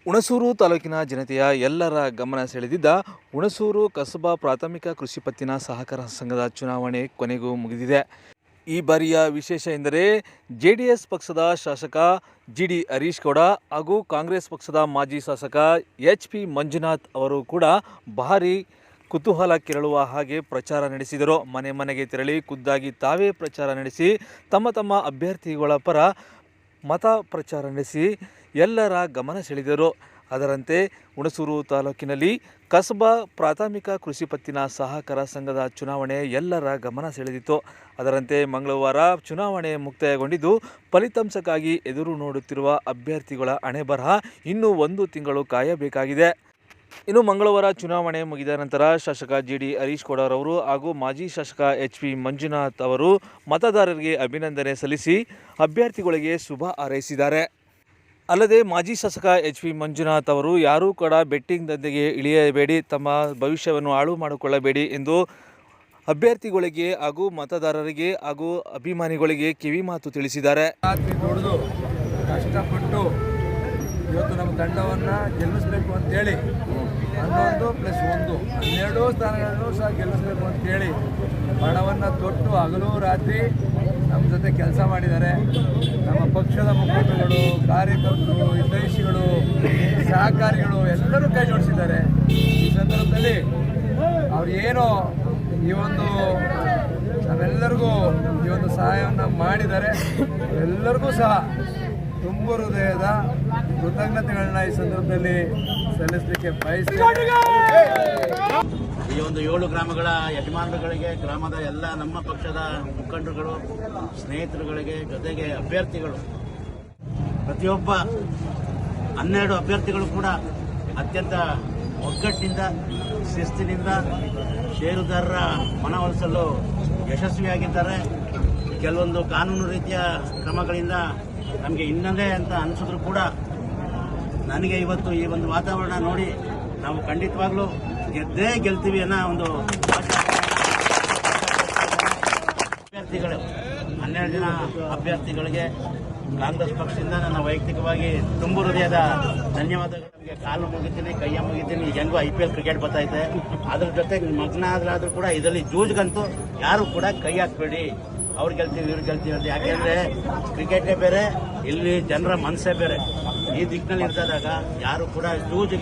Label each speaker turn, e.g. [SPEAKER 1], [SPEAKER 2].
[SPEAKER 1] ಹುಣಸೂರು ತಾಲೂಕಿನ ಜನತೆಯ ಎಲ್ಲರ ಗಮನ ಸೆಳೆದಿದ್ದ ಹುಣಸೂರು ಕಸಬಾ ಪ್ರಾಥಮಿಕ ಕೃಷಿ ಪತ್ತಿನ ಸಹಕಾರ ಸಂಘದ ಚುನಾವಣೆ ಕೊನೆಗೂ ಮುಗಿದಿದೆ. ಈ ಬಾರಿಯ ವಿಶೇಷ ಎಂದರೆ ಜೆಡಿಎಸ್ ಪಕ್ಷದ ಶಾಸಕ ಜಿಡಿ ಹರೀಶ್ ಗೌಡ ಹಾಗೂ ಕಾಂಗ್ರೆಸ್ ಪಕ್ಷದ ಮಾಜಿ ಶಾಸಕ ಎಚ್.ಪಿ. ಮಂಜುನಾಥ್ ಅವರು ಕೂಡ ಭಾರೀ ಕುತೂಹಲ ಕೆರಳುವ ಹಾಗೆ ಪ್ರಚಾರ ನಡೆಸಿದರು. ಮನೆ ಮನೆಗೆ ತೆರಳಿ ಖುದ್ದಾಗಿ ತಾವೇ ಪ್ರಚಾರ ನಡೆಸಿ ತಮ್ಮ ಅಭ್ಯರ್ಥಿಗಳ ಪರ ಮತ ಪ್ರಚಾರ ನಡೆಸಿ ಎಲ್ಲರ ಗಮನ ಸೆಳೆದರು. ಅದರಂತೆ ಹುಣಸೂರು ತಾಲೂಕಿನಲ್ಲಿ ಕಸಬಾ ಪ್ರಾಥಮಿಕ ಕೃಷಿ ಪತ್ತಿನ ಸಹಕಾರ ಸಂಘದ ಚುನಾವಣೆ ಎಲ್ಲರ ಗಮನ ಸೆಳೆದಿತ್ತು. ಅದರಂತೆ ಮಂಗಳವಾರ ಚುನಾವಣೆ ಮುಕ್ತಾಯಗೊಂಡಿದ್ದು, ಫಲಿತಾಂಶಕ್ಕಾಗಿ ಎದುರು ನೋಡುತ್ತಿರುವ ಅಭ್ಯರ್ಥಿಗಳ ಹಣೆಬರಹ ಇನ್ನೂ 1 ತಿಂಗಳು ಕಾಯಬೇಕಾಗಿದೆ. ಇನ್ನು ಮಂಗಳವಾರ ಚುನಾವಣೆ ಮುಗಿದ ನಂತರ ಶಾಸಕ ಜಿಡಿ ಹರೀಶ್ ಗೌಡರವರು ಹಾಗೂ ಮಾಜಿ ಶಾಸಕ ಎಚ್.ಪಿ. ಮಂಜುನಾಥ್ ಅವರು ಮತದಾರರಿಗೆ ಅಭಿನಂದನೆ ಸಲ್ಲಿಸಿ ಅಭ್ಯರ್ಥಿಗಳಿಗೆ ಶುಭ ಹಾರೈಸಿದ್ದಾರೆ. ಅಲ್ಲದೆ ಮಾಜಿ ಶಾಸಕ ಎಚ್.ಪಿ. ಮಂಜುನಾಥ್ ಅವರು ಯಾರೂ ಕೂಡ ಬೆಟ್ಟಿಂಗ್ ದಂಧೆಗೆ ಇಳಿಯಬೇಡಿ, ತಮ್ಮ ಭವಿಷ್ಯವನ್ನು ಹಾಳು ಮಾಡಿಕೊಳ್ಳಬೇಡಿ ಎಂದು ಅಭ್ಯರ್ಥಿಗಳಿಗೆ ಹಾಗೂ ಮತದಾರರಿಗೆ ಹಾಗೂ ಅಭಿಮಾನಿಗಳಿಗೆ ಕಿವಿ ಮಾತು ತಿಳಿಸಿದ್ದಾರೆ.
[SPEAKER 2] ಕಷ್ಟಪಟ್ಟು ಇವತ್ತು ನಮ್ಮ ತಂಡವನ್ನು ಗೆಲ್ಲಿಸಬೇಕು ಅಂತೇಳಿ 11+1 12 ಸ್ಥಾನಗಳನ್ನು ಸಹ ಗೆಲ್ಲಿಸಬೇಕು ಅಂತೇಳಿ ಹಣವನ್ನು ತೊಟ್ಟು ಹಗಲು ರಾತ್ರಿ ನಮ್ಮ ಜೊತೆ ಕೆಲಸ ಮಾಡಿದ್ದಾರೆ. ನಮ್ಮ ಪಕ್ಷದ ಮುಖಂಡರುಗಳು, ಕಾರ್ಯಕರ್ತರು, ಹಿತೈಷಿಗಳು, ಸಹಕಾರಿಗಳು ಎಲ್ಲರೂ ಕೈ ಜೋಡಿಸಿದ್ದಾರೆ. ಈ ಸಂದರ್ಭದಲ್ಲಿ ಅವ್ರು ಏನೋ ಈ ಒಂದು ನಾವೆಲ್ಲರಿಗೂ ಈ ಒಂದು ಸಹಾಯವನ್ನು ಮಾಡಿದ್ದಾರೆ. ಎಲ್ಲರಿಗೂ ಸಹ ತುಂಬ ಹೃದಯದ ಕೃತಜ್ಞತೆಗಳನ್ನ ಈ ಸಂದರ್ಭದಲ್ಲಿ ಸಲ್ಲಿಸಲಿಕ್ಕೆ ಬಯಸ್ತೇನೆ.
[SPEAKER 3] ಈ ಒಂದು 7 ಗ್ರಾಮಗಳ ಯಜಮಾನರುಗಳಿಗೆ, ಗ್ರಾಮದ ಎಲ್ಲ ನಮ್ಮ ಪಕ್ಷದ ಮುಖಂಡರುಗಳು, ಸ್ನೇಹಿತರುಗಳಿಗೆ, ಜೊತೆಗೆ ಅಭ್ಯರ್ಥಿಗಳು, ಪ್ರತಿಯೊಬ್ಬ 12 ಅಭ್ಯರ್ಥಿಗಳು ಕೂಡ ಅತ್ಯಂತ ಒಗ್ಗಟ್ಟಿನಿಂದ, ಶಿಸ್ತಿನಿಂದ ಷೇರುದಾರರ ಮನವೊಲಿಸಲು ಯಶಸ್ವಿಯಾಗಿದ್ದಾರೆ. ಕೆಲವೊಂದು ಕಾನೂನು ರೀತಿಯ ಕ್ರಮಗಳಿಂದ ನಮಗೆ ಹಿನ್ನೆಲೆ ಅಂತ ಅನಿಸಿದ್ರು ಕೂಡ ನನಗೆ ಇವತ್ತು ಈ ಒಂದು ವಾತಾವರಣ ನೋಡಿ ನಾವು ಖಂಡಿತವಾಗ್ಲೂ ಗೆದ್ದೇ ಗೆಲ್ತೀವಿ ಅನ್ನೋ ಒಂದು ಅಭ್ಯರ್ಥಿಗಳು 12 ಜನ ಅಭ್ಯರ್ಥಿಗಳಿಗೆ ಕಾಂಗ್ರೆಸ್ ಪಕ್ಷದಿಂದ ನನ್ನ ವೈಯಕ್ತಿಕವಾಗಿ ತುಂಬ ಹೃದಯದ ಧನ್ಯವಾದಗಳು. ನಮಗೆ ಕಾಲು ಮುಗಿತೀನಿ, ಕೈಯ ಮುಗಿತೀನಿ. ಈಗ ಹೆಂಗೋ IPL ಕ್ರಿಕೆಟ್ ಬರ್ತಾಯಿದೆ, ಅದ್ರ ಜೊತೆಗೆ ಮಗ್ನ ಆದ್ರೂ ಕೂಡ ಇದರಲ್ಲಿ ಜೂಜ್ಗಂತೂ ಯಾರು ಕೂಡ ಕೈ ಹಾಕಬೇಡಿ. ಅವ್ರು ಗೆಲ್ತೀವಿ, ಇವ್ರು ಗೆಲ್ತೀವಿ ಅಂತ. ಯಾಕೆಂದ್ರೆ ಕ್ರಿಕೆಟೇ ಬೇರೆ, ಇಲ್ಲಿ ಜನರ ಮನಸ್ಸೇ ಬೇರೆ. ಈ ದಿಕ್ಕಿನಲ್ಲಿ ಇರ್ತಾದಾಗ ಯಾರು ಕೂಡ ಜೂಜ್